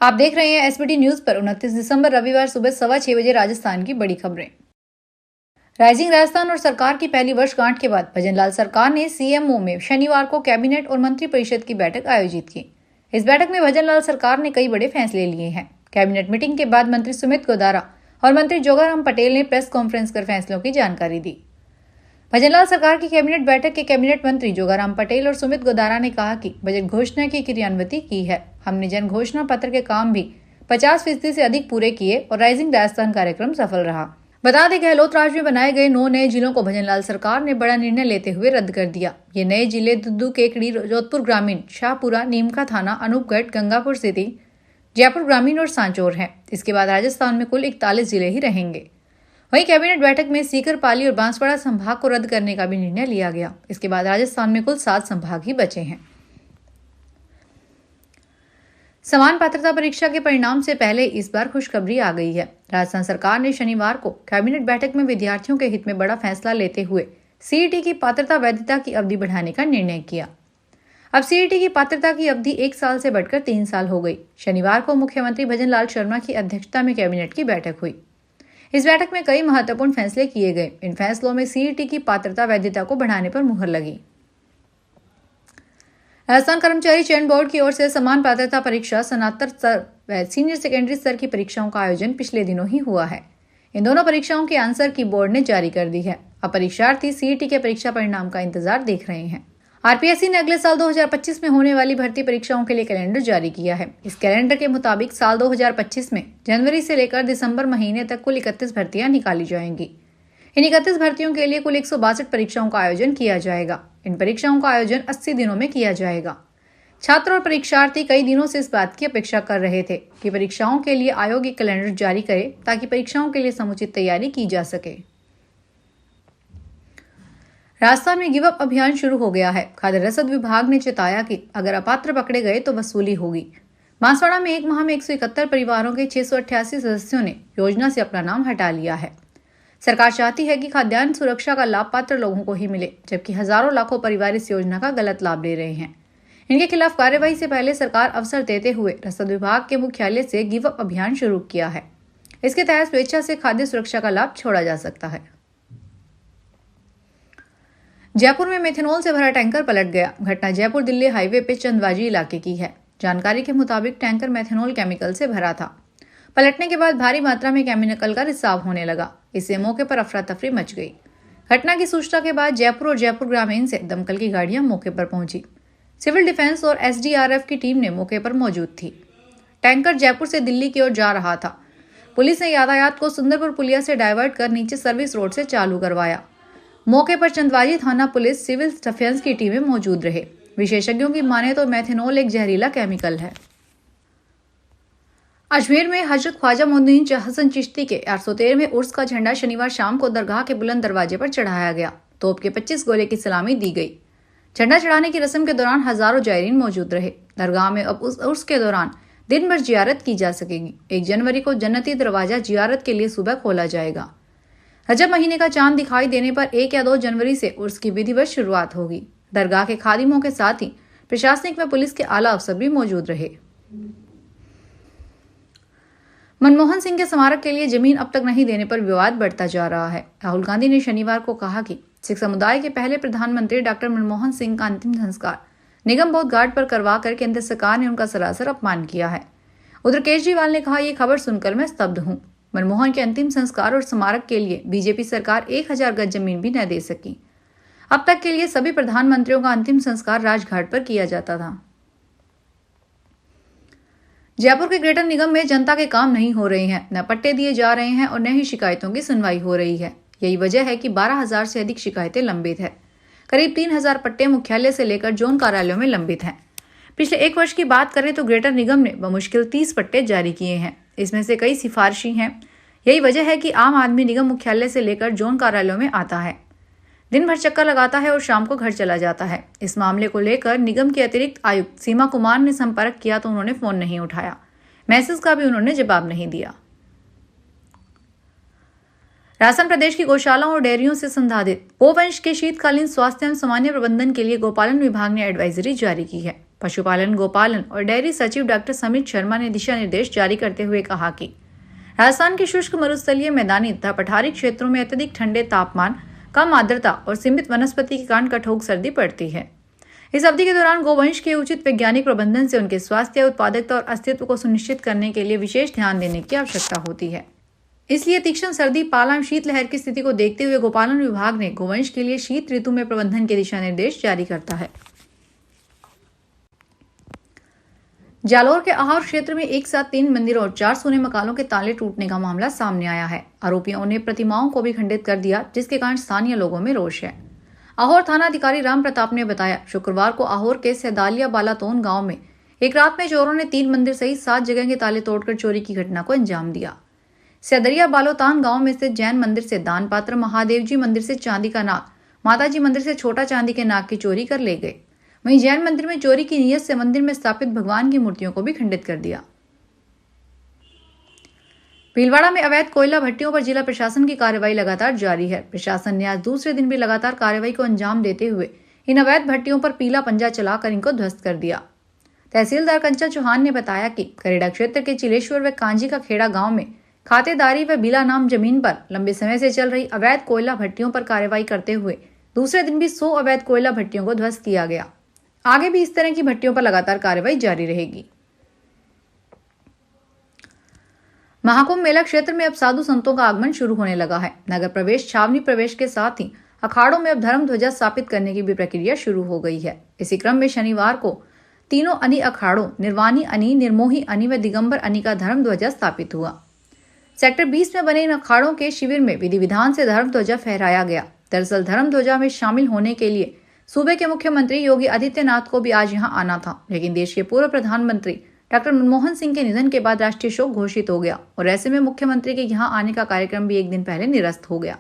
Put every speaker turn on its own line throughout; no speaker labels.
आप देख रहे हैं एसबीटी न्यूज पर 29 दिसंबर रविवार सुबह 6:15 बजे राजस्थान की बड़ी खबरें। राइजिंग राजस्थान और सरकार की पहली वर्षगांठ के बाद भजनलाल सरकार ने सीएमओ में शनिवार को कैबिनेट और मंत्रिपरिषद की बैठक आयोजित की। इस बैठक में भजनलाल सरकार ने कई बड़े फैसले लिए हैं। कैबिनेट मीटिंग के बाद मंत्री सुमित गोदारा और मंत्री जोगाराम पटेल ने प्रेस कॉन्फ्रेंस कर फैसलों की जानकारी दी। भजनलाल सरकार की कैबिनेट बैठक के कैबिनेट मंत्री जोगाराम पटेल और सुमित गोदारा ने कहा कि बजट घोषणा की क्रियान्विति की है। हमने जन घोषणा पत्र के काम भी 50% से अधिक पूरे किए और राइजिंग राजस्थान कार्यक्रम सफल रहा। बता दें, गहलोत राज में बनाए गए 9 नए जिलों को भजनलाल सरकार ने बड़ा निर्णय लेते हुए रद्द कर दिया। ये नए जिले दुद्दू, केकड़ी, जोधपुर ग्रामीण, शाहपुरा, नीमका थाना, अनूपगढ़, गंगापुर सिटी, जयपुर ग्रामीण और सांचौर हैं। इसके बाद राजस्थान में कुल 41 जिले ही रहेंगे। वहीं कैबिनेट बैठक में सीकर, पाली और बांसवाड़ा संभाग को रद्द करने का भी निर्णय लिया गया। इसके बाद राजस्थान में कुल 7 संभाग ही बचे हैं। समान पात्रता परीक्षा के परिणाम से पहले इस बार खुशखबरी आ गई है। राजस्थान सरकार ने शनिवार को कैबिनेट बैठक में विद्यार्थियों के हित में बड़ा फैसला लेते हुए सीईटी की पात्रता वैधता की अवधि बढ़ाने का निर्णय किया। अब सीईटी की पात्रता की अवधि 1 साल से बढ़कर 3 साल हो गई। शनिवार को मुख्यमंत्री भजनलाल शर्मा की अध्यक्षता में कैबिनेट की बैठक हुई। इस बैठक में कई महत्वपूर्ण फैसले किए गए। इन फैसलों में सीईटी की पात्रता वैधता को बढ़ाने पर मुहर लगी। राजस्थान कर्मचारी चयन बोर्ड की ओर से समान पात्रता परीक्षा, स्नातक स्तर व सीनियर सेकेंडरी स्तर की परीक्षाओं का आयोजन पिछले दिनों ही हुआ है। इन दोनों परीक्षाओं के आंसर की बोर्ड ने जारी कर दी है। अब परीक्षार्थी सीईटी के परीक्षा परिणाम का इंतजार देख रहे हैं। आरपीएससी ने अगले साल 2025 में होने वाली भर्ती परीक्षाओं के लिए कैलेंडर जारी किया है। इस कैलेंडर के मुताबिक साल 2025 में जनवरी से लेकर दिसंबर महीने तक कुल 31 भर्तियां निकाली जाएंगी। इन 31 भर्तियों के लिए कुल 162 परीक्षाओं का आयोजन किया जाएगा। इन परीक्षाओं का आयोजन 80 दिनों में किया जाएगा। छात्र और परीक्षार्थी कई दिनों से इस बात की अपेक्षा कर रहे थे कि परीक्षाओं के लिए आयोग एक कैलेंडर जारी करे ताकि परीक्षाओं के लिए समुचित तैयारी की जा सके। राजस्थान में गिव अप अभियान शुरू हो गया है। खाद्य रसद विभाग ने चेताया कि अगर अपात्र पकड़े गए तो वसूली होगी। बांसवाड़ा में एक माह में 171 परिवारों के 688 सदस्यों ने योजना से अपना नाम हटा लिया है। सरकार चाहती है कि खाद्यान्न सुरक्षा का लाभ पात्र लोगों को ही मिले, जबकि हजारों लाखों परिवार इस योजना का गलत लाभ ले रहे हैं। इनके खिलाफ कार्यवाही से पहले सरकार अवसर देते हुए रसद विभाग के मुख्यालय से गिव अप अभियान शुरू किया है। इसके तहत स्वेच्छा से खाद्य सुरक्षा का लाभ छोड़ा जा सकता है। जयपुर में मेथनॉल से भरा टैंकर पलट गया। घटना जयपुर दिल्ली हाईवे पे चंदबाजी इलाके की है। जानकारी के मुताबिक टैंकर मेथनॉल केमिकल से भरा था। पलटने के बाद भारी मात्रा में केमिकल का रिसाव होने लगा। इससे मौके पर अफरा तफरी मच गई। घटना की सूचना के बाद जयपुर और जयपुर ग्रामीण से दमकल की गाड़ियां मौके पर पहुंची। सिविल डिफेंस और एसडीआरएफ की टीम ने मौके पर मौजूद थी। टैंकर जयपुर से दिल्ली की ओर जा रहा था। पुलिस ने यातायात को सुंदरपुर पुलिया से डायवर्ट कर नीचे सर्विस रोड से चालू करवाया। मौके पर चंदबाजी थाना पुलिस, सिविल डिफेंस की टीमें मौजूद रहे। विशेषज्ञों की माने तो मेथनॉल एक जहरीला केमिकल है। अजमेर में हजरत ख्वाजा मोइनुद्दीन हसन चिश्ती के 813वें उर्स का झंडा शनिवार शाम को दरगाह के बुलंद दरवाजे पर चढ़ाया गया। तोप के 25 गोले की सलामी दी गई। झंडा चढ़ाने की रस्म के दौरान हजारों जायरीन मौजूद रहे। दरगाह में अब उस उर्स के दौरान दिन भर जियारत की जा सकेगी। 1 जनवरी को जन्नती दरवाजा जियारत के लिए सुबह खोला जाएगा। रजब महीने का चांद दिखाई देने पर 1 या 2 जनवरी से उर्स की विधिवत शुरुआत होगी। दरगाह के खादिमों के साथ ही प्रशासनिक व पुलिस के आला अफसर भी मौजूद रहे। मनमोहन सिंह के स्मारक के लिए जमीन अब तक नहीं देने पर विवाद बढ़ता जा रहा है। राहुल गांधी ने शनिवार को कहा कि सिख समुदाय के पहले प्रधानमंत्री डॉक्टर मनमोहन सिंह का अंतिम संस्कार निगम बोध घाट पर करवाकर केंद्र सरकार ने उनका सरासर अपमान किया है। उधर केजरीवाल ने कहा, ये खबर सुनकर मैं स्तब्ध हूं। मनमोहन के अंतिम संस्कार और स्मारक के लिए बीजेपी सरकार 1000 गज जमीन भी न दे सकी। अब तक के लिए सभी प्रधानमंत्रियों का अंतिम संस्कार राजघाट पर किया जाता था। जयपुर के ग्रेटर निगम में जनता के काम नहीं हो रहे हैं, न पट्टे दिए जा रहे हैं और न ही शिकायतों की सुनवाई हो रही है। यही वजह है कि 12,000 से अधिक शिकायतें लंबित है। करीब 3,000 पट्टे मुख्यालय से लेकर जोन कार्यालयों में लंबित हैं। पिछले 1 वर्ष की बात करें तो ग्रेटर निगम ने बमुश्किल 30 पट्टे जारी किए हैं। इसमें से कई सिफारिशी हैं। यही वजह है कि आम आदमी निगम मुख्यालय से लेकर जोन कार्यालयों में आता है, दिन भर चक्कर लगाता है और शाम को घर चला जाता है। इस मामले को लेकर निगम के अतिरिक्त आयुक्त सीमा कुमार ने संपर्क किया तो उन्होंने फोन नहीं उठाया। मैसेज का भी उन्होंने जवाब नहीं दिया। राजस्थान प्रदेश की गौशालाओं और डेयरियों से संसाधित गोवंश के शीतकालीन स्वास्थ्य एवं सामान्य प्रबंधन के लिए गोपालन विभाग ने एडवाइजरी जारी की है। पशुपालन, गोपालन और डेयरी सचिव डॉक्टर समित शर्मा ने दिशा निर्देश जारी करते हुए कहा कि राजस्थान के शुष्क, मरुस्थलीय, मैदानी तथा पठारी क्षेत्रों में अत्यधिक ठंडे तापमान, कम आर्द्रता और सीमित वनस्पति के कारण कठोर सर्दी पड़ती है। इस अवधि के दौरान गोवंश के उचित वैज्ञानिक प्रबंधन से उनके स्वास्थ्य, उत्पादकता और अस्तित्व को सुनिश्चित करने के लिए विशेष ध्यान देने की आवश्यकता होती है। इसलिए तीक्ष्ण सर्दी, पाला एवं शीतलहर की स्थिति को देखते हुए गोपालन विभाग ने गोवंश के लिए शीत ऋतु में प्रबंधन के दिशा निर्देश जारी करता है। जालौर के आहोर क्षेत्र में एक साथ 3 मंदिरों और 4 सोने मकानों के ताले टूटने का मामला सामने आया है। आरोपियों ने प्रतिमाओं को भी खंडित कर दिया, जिसके कारण स्थानीय लोगों में रोष है। आहोर थाना अधिकारी राम प्रताप ने बताया, शुक्रवार को आहोर के सैदालिया बालातोन गांव में एक रात में चोरों ने 3 मंदिर सहित 7 जगह के ताले तोड़कर चोरी की घटना को अंजाम दिया। सैदरिया बालोतान गांव में स्थित जैन मंदिर से दान पात्र, महादेव जी मंदिर से चांदी का नाग, माताजी मंदिर से छोटा चांदी के नाग की चोरी कर ले गए। वहीं जैन मंदिर में चोरी की नीयत से मंदिर में स्थापित भगवान की मूर्तियों को भी खंडित कर दिया। भीलवाड़ा में अवैध कोयला भट्टियों पर जिला प्रशासन की कार्रवाई लगातार जारी है। प्रशासन ने आज दूसरे दिन भी लगातार कार्रवाई को अंजाम देते हुए इन अवैध भट्टियों पर पीला पंजा चलाकर इनको ध्वस्त कर दिया। तहसीलदार कंचन चौहान ने बताया कि करेड़ा क्षेत्र के चिलेश्वर व कांजी का खेड़ा गांव में खातेदारी व बिला नाम जमीन पर लंबे समय से चल रही अवैध कोयला भट्टियों पर कार्रवाई करते हुए दूसरे दिन भी 100 अवैध कोयला भट्टियों को ध्वस्त किया गया। आगे भी इस तरह की भट्टियों पर लगातार कार्रवाई जारी रहेगी। महाकुंभ मेला क्षेत्र में अब साधु संतों का आगमन शुरू होने लगा है। नगर प्रवेश, छावनी प्रवेश के साथ ही अखाड़ों में अब धर्म ध्वजा स्थापित करने की भी प्रक्रिया शुरू हो गई है। इसी क्रम में शनिवार को तीनों अनी अखाड़ों निर्वाणी अनी, निर्मोही अनी व दिगंबर अनी का धर्म ध्वजा स्थापित हुआ। सेक्टर 20 में बने इन अखाड़ों के शिविर में विधि विधान से धर्म ध्वजा फहराया गया। दरअसल धर्म ध्वजा में शामिल होने के लिए सूबे के मुख्यमंत्री योगी आदित्यनाथ को भी आज यहां आना था, लेकिन देश के पूर्व प्रधानमंत्री डॉक्टर मनमोहन सिंह के निधन के बाद राष्ट्रीय शोक घोषित हो गया और ऐसे में मुख्यमंत्री के यहां आने का कार्यक्रम भी एक दिन पहले निरस्त हो गया।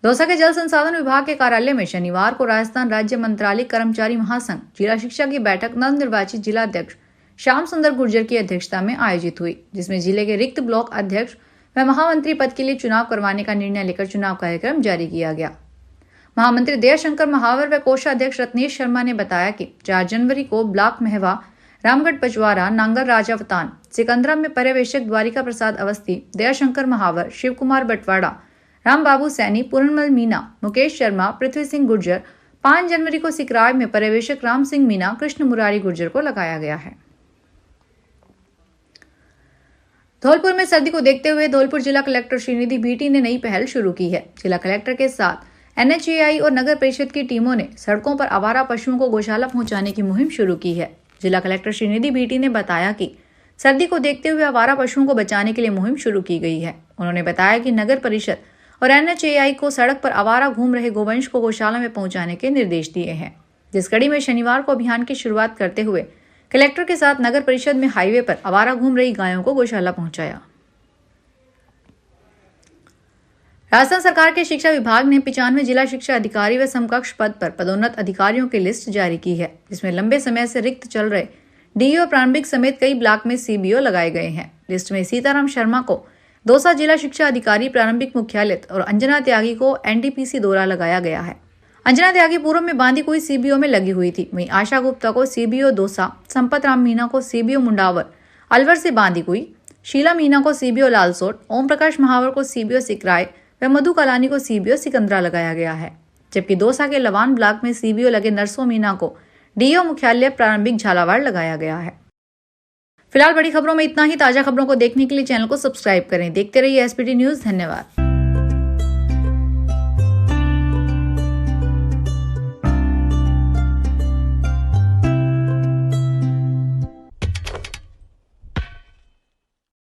दौसा के जल संसाधन विभाग के कार्यालय में शनिवार को राजस्थान राज्य मंत्रालय कर्मचारी महासंघ जिला शिक्षा की बैठक नव निर्वाचित जिला अध्यक्ष श्याम सुंदर गुर्जर की अध्यक्षता में आयोजित हुई, जिसमें जिले के रिक्त ब्लॉक अध्यक्ष व महामंत्री पद के लिए चुनाव करवाने का निर्णय लेकर चुनाव कार्यक्रम जारी किया गया। महामंत्री दयाशंकर महावर व कोषाध्यक्ष रत्नेश शर्मा ने बताया कि 4 जनवरी को ब्लॉक महवा, रामगढ़ पचवारा, नांगल राजावतान, सिकंदरा में पर्यवेक्षक द्वारिका प्रसाद अवस्थी, दयाशंकर महावर, शिव कुमार बटवाड़ा, राम बाबू सैनी, पूर्णमल मीना, मुकेश शर्मा, पृथ्वी सिंह गुर्जर, 5 जनवरी को सिकराय में पर्यवेक्षक राम सिंह मीना, कृष्ण मुरारी गुर्जर को लगाया गया है। धौलपुर में सर्दी को देखते हुए धौलपुर जिला कलेक्टर श्रीनिधि बीटी ने नई पहल शुरू की है। जिला कलेक्टर के साथ NHAI और नगर परिषद की टीमों ने सड़कों पर आवारा पशुओं को गौशाला पहुंचाने की मुहिम शुरू की है। जिला कलेक्टर श्रीनिधि बीटी ने बताया कि सर्दी को देखते हुए आवारा पशुओं को बचाने के लिए मुहिम शुरू की गई है। उन्होंने बताया कि नगर परिषद और NHAI को सड़क पर आवारा घूम रहे गोवंश को गौशाला में पहुंचाने के निर्देश दिए हैं। जिस कड़ी में शनिवार को अभियान की शुरुआत करते हुए कलेक्टर के साथ नगर परिषद में हाईवे पर आवारा घूम रही गायों को गौशाला पहुंचाया। राजस्थान सरकार के शिक्षा विभाग ने 95 जिला शिक्षा अधिकारी व समकक्ष पद पर पदोन्नत अधिकारियों की लिस्ट जारी की है, जिसमें लंबे समय से रिक्त चल रहे DEO प्रारंभिक समेत कई ब्लॉक में CBO लगाए गए हैं। लिस्ट में सीताराम शर्मा को दौसा जिला शिक्षा अधिकारी प्रारंभिक मुख्यालय और अंजना त्यागी को NDPC दौरा लगाया गया है। अंजना त्यागी पूर्व में बांदी कोई CBO में लगी हुई थी। वहीं आशा गुप्ता को CBO दौसा, संपत राम मीना को CBO मुंडावर अलवर से बांदी कोई, शीला मीना को CBO लालसोट, ओम प्रकाश महावर को CBO सिकराय व मधु कलानी को CBO सिकंदरा लगाया गया है। जबकि दौसा के लवान ब्लॉक में CBO लगे नरसों मीना को DEO मुख्यालय प्रारंभिक झालावाड़ लगाया गया है। फिलहाल बड़ी खबरों में इतना ही। ताजा खबरों को देखने के लिए चैनल को सब्सक्राइब करें। देखते रहिए SPT न्यूज। धन्यवाद।